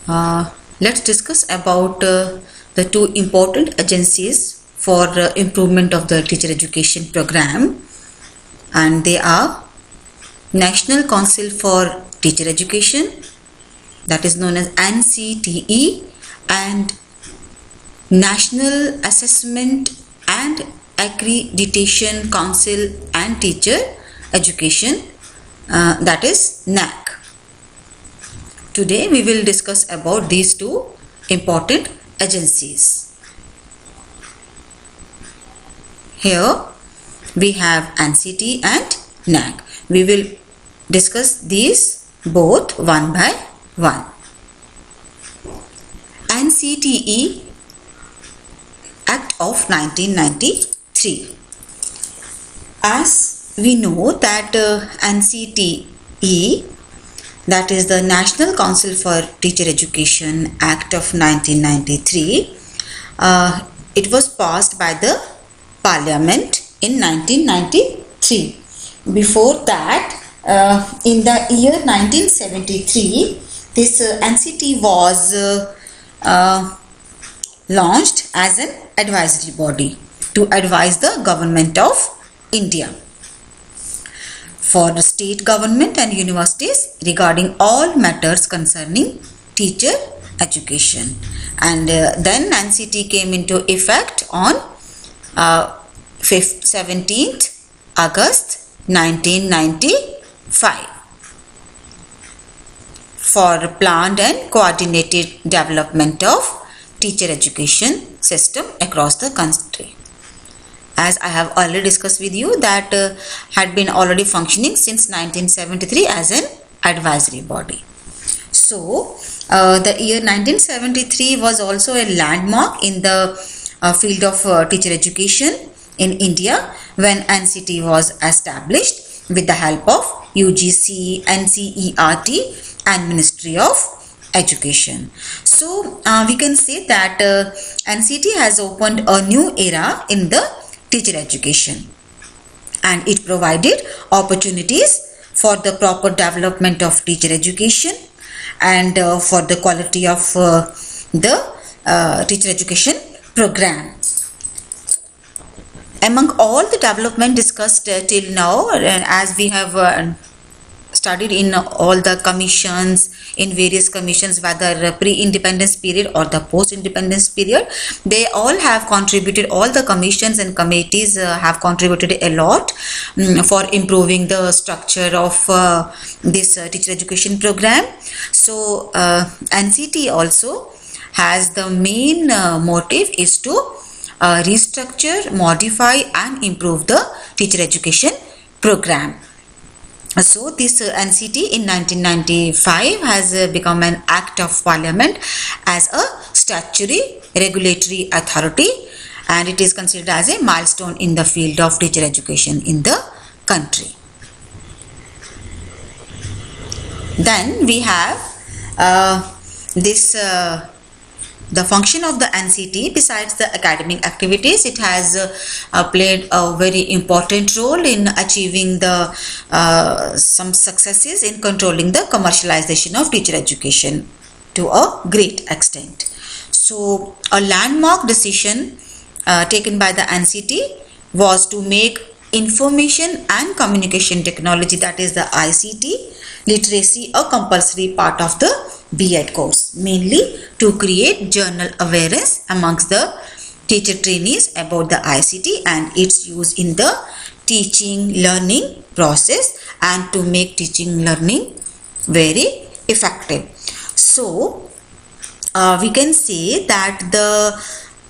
Let's discuss about the two important agencies for improvement of the teacher education program, and they are National Council for Teacher Education, that is known as NCTE, and National Assessment and Accreditation Council and Teacher Education, that is NAAC. Today we will discuss about these two important agencies. Here we have NCTE and NAAC. We will discuss these both one by one. NCTE Act of 1993. As we know that NCTE, that is the National Council for Teacher Education Act of 1993, it was passed by the Parliament in 1993. Before that, in the year 1973, this NCT was launched as an advisory body to advise the government of India for the state government and universities regarding all matters concerning teacher education. And then NCT came into effect on 17th August 1995 for planned and coordinated development of teacher education system across the country. As I have already discussed with you, that had been already functioning since 1973 as an advisory body. So the year 1973 was also a landmark in the field of teacher education in India when NCT was established with the help of UGC, NCERT and Ministry of Education. So we can say that NCT has opened a new era in the teacher education, and it provided opportunities for the proper development of teacher education and for the quality of the teacher education program. Among all the development discussed till now, as we have studied in all the commissions, in various commissions, whether pre-independence period or the post-independence period, they all have contributed, all the commissions and committees have contributed a lot for improving the structure of this teacher education program. So NCT also has the main motive is to restructure, modify and improve the teacher education program. So this NCT in 1995 has become an act of parliament as a statutory regulatory authority, and it is considered as a milestone in the field of teacher education in the country. Then we have the function of the NCT. Besides the academic activities, it has played a very important role in achieving the some successes in controlling the commercialization of teacher education to a great extent. So a landmark decision taken by the NCT was to make information and communication technology, that is the ICT literacy, a compulsory part of the B.Ed course, mainly to create general awareness amongst the teacher trainees about the ICT and its use in the teaching learning process and to make teaching learning very effective. So we can say that the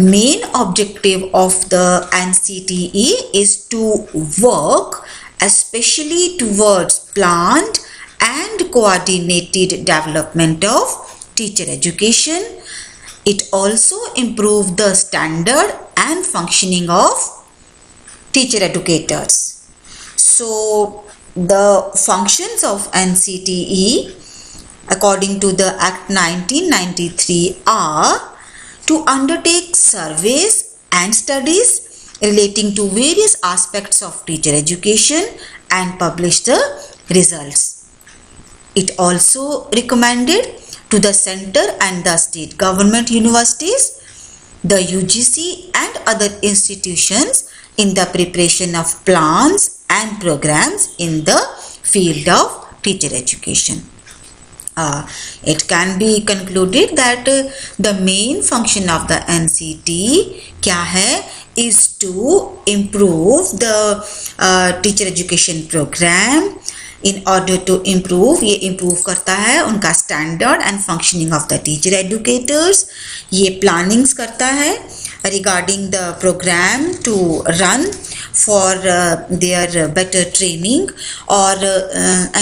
main objective of the NCTE is to work especially towards planned and coordinated development of teacher education. It also improves the standard and functioning of teacher educators. So the functions of NCTE according to the Act 1993 are to undertake surveys and studies relating to various aspects of teacher education and publish the results. It also recommended to the center and the state government universities, the UGC and other institutions in the preparation of plans and programs in the field of teacher education. It can be concluded that the main function of the NCT क्या है is to improve the teacher education program. In order to improve, ये improve करता है उनका standard and functioning of the teacher educators. ये plannings करता है regarding the program to run for their better training. और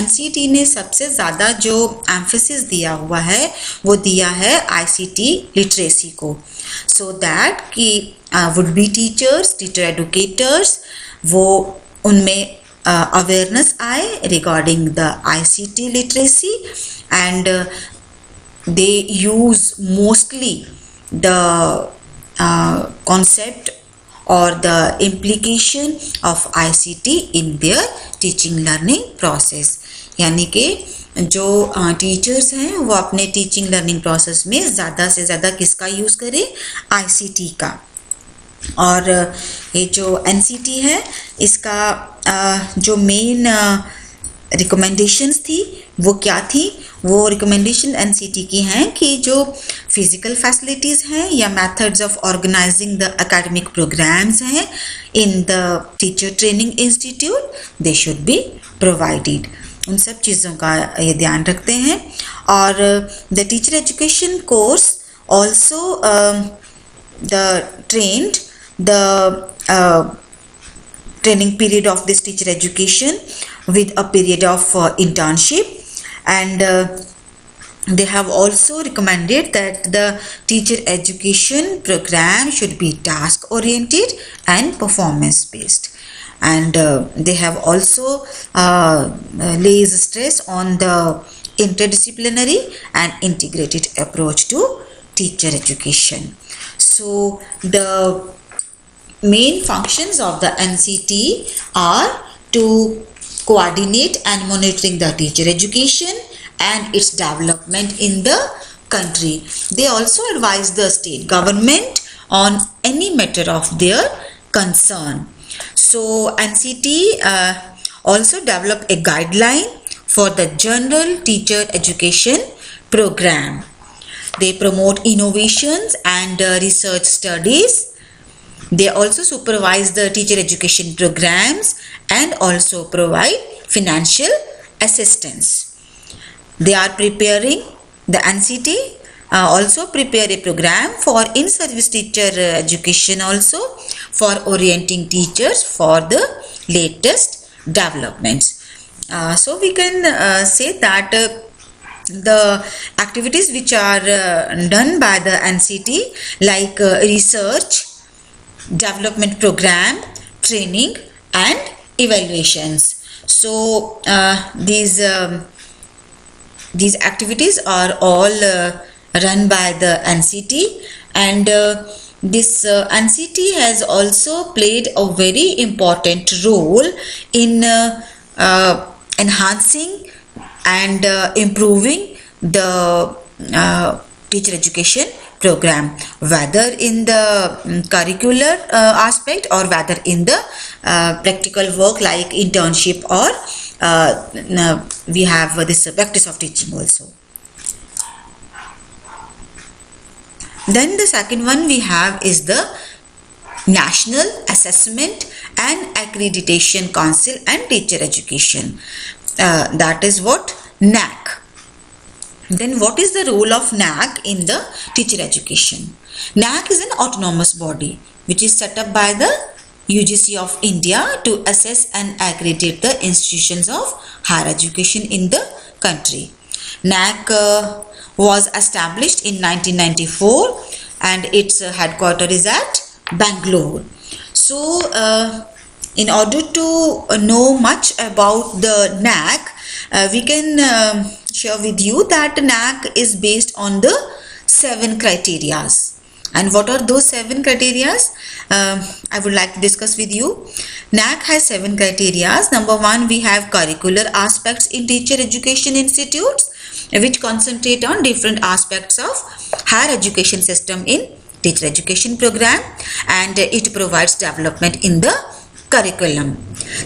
NCT ने सबसे ज़्यादा जो emphasis दिया हुआ है वो दिया है ICT literacy को, so that कि would be teachers, teacher educators वो उनमें awareness आए regarding the ICT literacy, and they use mostly the concept or the implication of ICT in their teaching learning process. यानी कि जो टीचर्स हैं वो अपने टीचिंग लर्निंग प्रोसेस में ज़्यादा से ज़्यादा किसका यूज़ करें, ICT का. और ये जो NCT है इसका जो मेन रिकमेंडेशंस थी वो क्या थी, वो रिकमेंडेशन NCT की हैं कि जो फिज़िकल फैसिलिटीज़ हैं या methods of organising the academic programmes हैं in the teacher training institute, they should be provided. उन सब चीज़ों का ये ध्यान रखते हैं. और the teacher education course also the trained the training period of this teacher education with a period of internship, and they have also recommended that the teacher education program should be task oriented and performance based, and they have also lays stress on the interdisciplinary and integrated approach to teacher education. So the main functions of the NCT are to coordinate and monitoring the teacher education and its development in the country. They also advise the state government on any matter of their concern. So NCT also developed a guideline for the general teacher education program. They promote innovations and research studies. They also supervise the teacher education programs and also provide financial assistance. They are preparing, the NCT also prepare a program for in-service teacher education also, for orienting teachers for the latest developments. So we can say that the activities which are done by the NCT like research, development program, training and evaluations. So these activities are all run by the NCT, and this NCT has also played a very important role in enhancing and improving the teacher education program, whether in the curricular aspect or whether in the practical work like internship, or we have this practice of teaching also. Then the second one we have is the National Assessment and Accreditation Council and Teacher Education. That is what? NAAC. Then what is the role of NAAC in the teacher education? NAAC is an autonomous body which is set up by the UGC of India to assess and accredit the institutions of higher education in the country. NAAC was established in 1994 and its headquarters is at Bangalore. So in order to know much about the NAAC, we can share with you that NAAC is based on the 7 criterias, And what are those 7 criteria? I would like to discuss with you. NAAC has 7 criteria. Number 1, we have curricular aspects in teacher education institutes, which concentrate on different aspects of higher education system in teacher education program, and it provides development in the curriculum.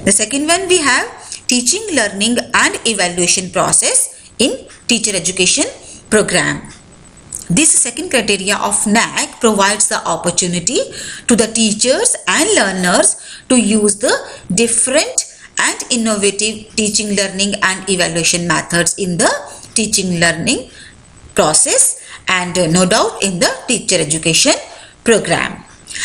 The second one, we have teaching, learning and evaluation process in teacher education program. This second criteria of NAAC provides the opportunity to the teachers and learners to use the different and innovative teaching, learning and evaluation methods in the teaching learning process, and no doubt in the teacher education program.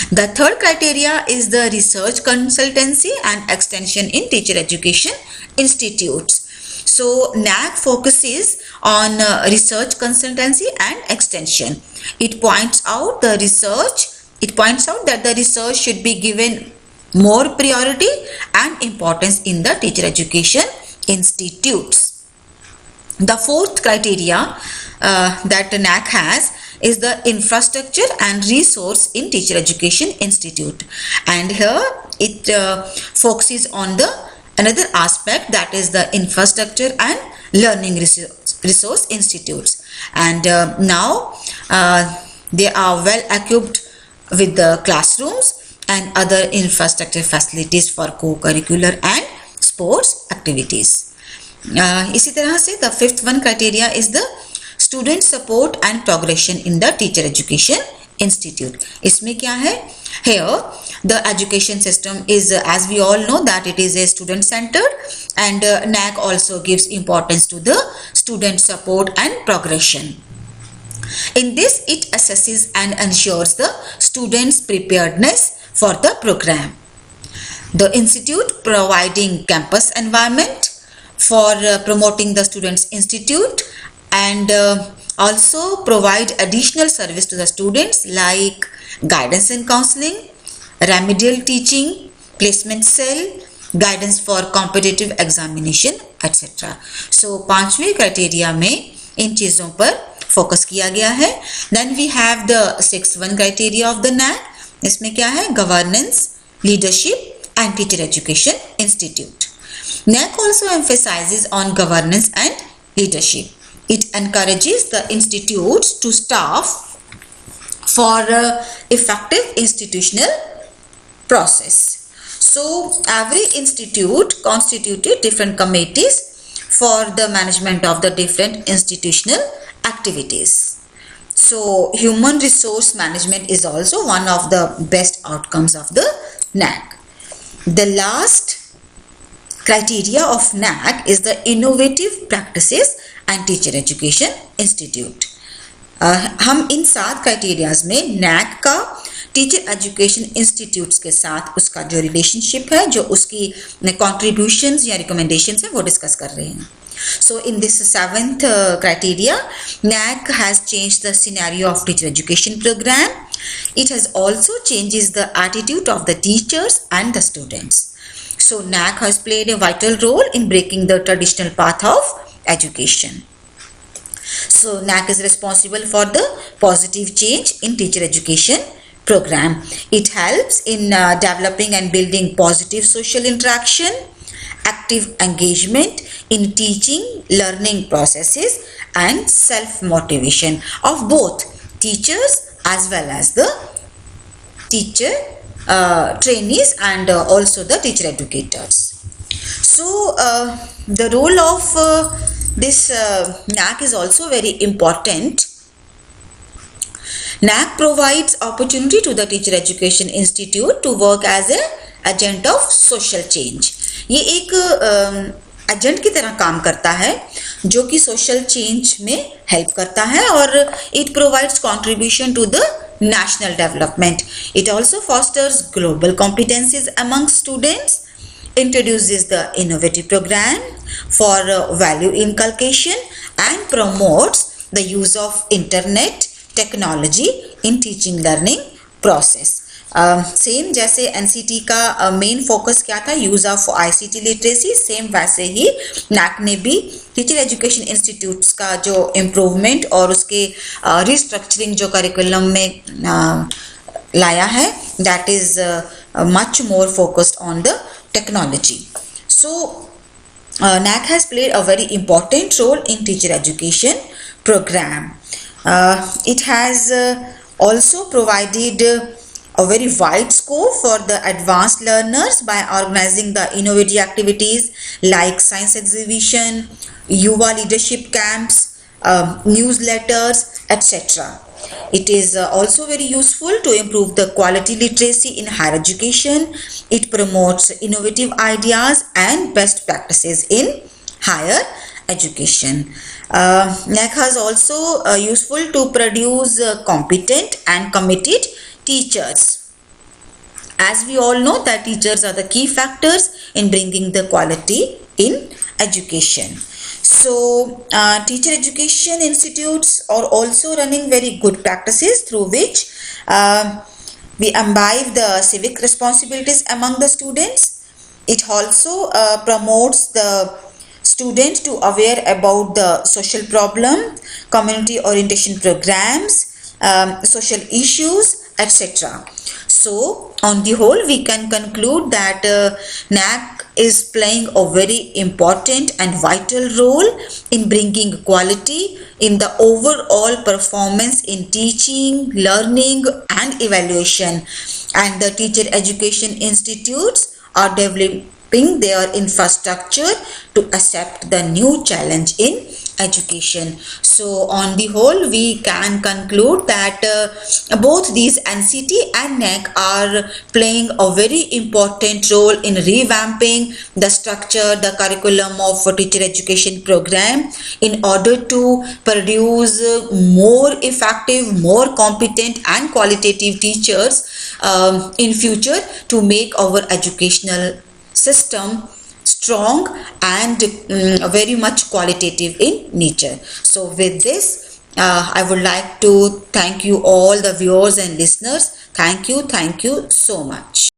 The third criteria is the research, consultancy and extension in teacher education institutes. So NAAC focuses on research, consultancy and extension. It points out that the research should be given more priority and importance in the teacher education institutes. The fourth criteria that NAAC has is the infrastructure and resource in teacher education institute, and here it focuses on the another aspect, that is the infrastructure and learning resource institutes, and now they are well equipped with the classrooms and other infrastructure facilities for co-curricular and sports activities. इसी तरह से the fifth one criteria is the student support and progression in the teacher education institute. इसमें क्या है? Here the education system is, as we all know, that it is a student centered, and NAAC also gives importance to the student support and progression. In this, it assesses and ensures the students' preparedness for the program. The institute providing campus environment for promoting the students' institute, and also provide additional service to the students like guidance and counseling, remedial teaching, placement cell, guidance for competitive examination, etc. So 5वें criteria में इन चीज़ों पर focus किया गया है. Then we have the 6th one criteria of the NAAC. इसमें क्या है? Governance, leadership and teacher education institute. NAAC also emphasizes on governance and leadership. It encourages the institutes to staff for effective institutional process. So every institute constituted different committees for the management of the different institutional activities. So human resource management is also one of the best outcomes of the NAAC. The last criteria of NAAC is the innovative practices and teacher education institute. हम इन 7 criterias में NAAC का teacher education institutes के साथ उसका जो relationship है, जो उसकी कंट्रीब्यूशंस या रिकमेंडेशंस है, वो डिस्कस कर रहे हैं. So in this 7th criteria, NAAC has changed the scenario of teacher education program. It has also changes the attitude of the teachers and the students. So NAAC has played a vital role in breaking the traditional path of education. So NAAC is responsible for the positive change in teacher education program. It helps in developing and building positive social interaction, active engagement in teaching, learning processes and self-motivation of both teachers as well as the teacher trainees and also the teacher educators. So the role of this NAAC is also very important. NAAC provides opportunity to the teacher education institute to work as an agent of social change. ये एक agent की तरह काम करता है जो कि social change में हेल्प करता है, और it provides contribution to the national development. It also fosters global competencies among students, introduces the innovative program for value inculcation and promotes the use of internet technology in teaching learning process. Same जैसे NCT का main focus क्या था, use of ICT literacy, same वैसे ही NAAC ने भी teacher education institutes का जो improvement और उसके रिस्ट्रक्चरिंग जो करिकुलम में लाया है, that is much more focused on the technology. So NAAC has played a very important role in teacher education program. It has also provided a very wide scope for the advanced learners by organizing the innovative activities like science exhibition, Yuva leadership camps, newsletters, etc. It is also very useful to improve the quality literacy in higher education. It promotes innovative ideas and best practices in higher education. NAAC is also useful to produce competent and committed teachers. As we all know that teachers are the key factors in bringing the quality in education. So teacher education institutes are also running very good practices through which we imbibe the civic responsibilities among the students. It also promotes the student to aware about the social problem, community orientation programs, social issues, etc. So on the whole, we can conclude that NAAC is playing a very important and vital role in bringing quality in the overall performance in teaching, learning and evaluation, and the teacher education institutes are developing their infrastructure to accept the new challenge in education. So on the whole, we can conclude that both these NCT and NAAC are playing a very important role in revamping the structure, the curriculum of teacher education program in order to produce more effective, more competent and qualitative teachers in future to make our educational system strong and very much qualitative in nature. So with this, I would like to thank you all the viewers and listeners. Thank you so much.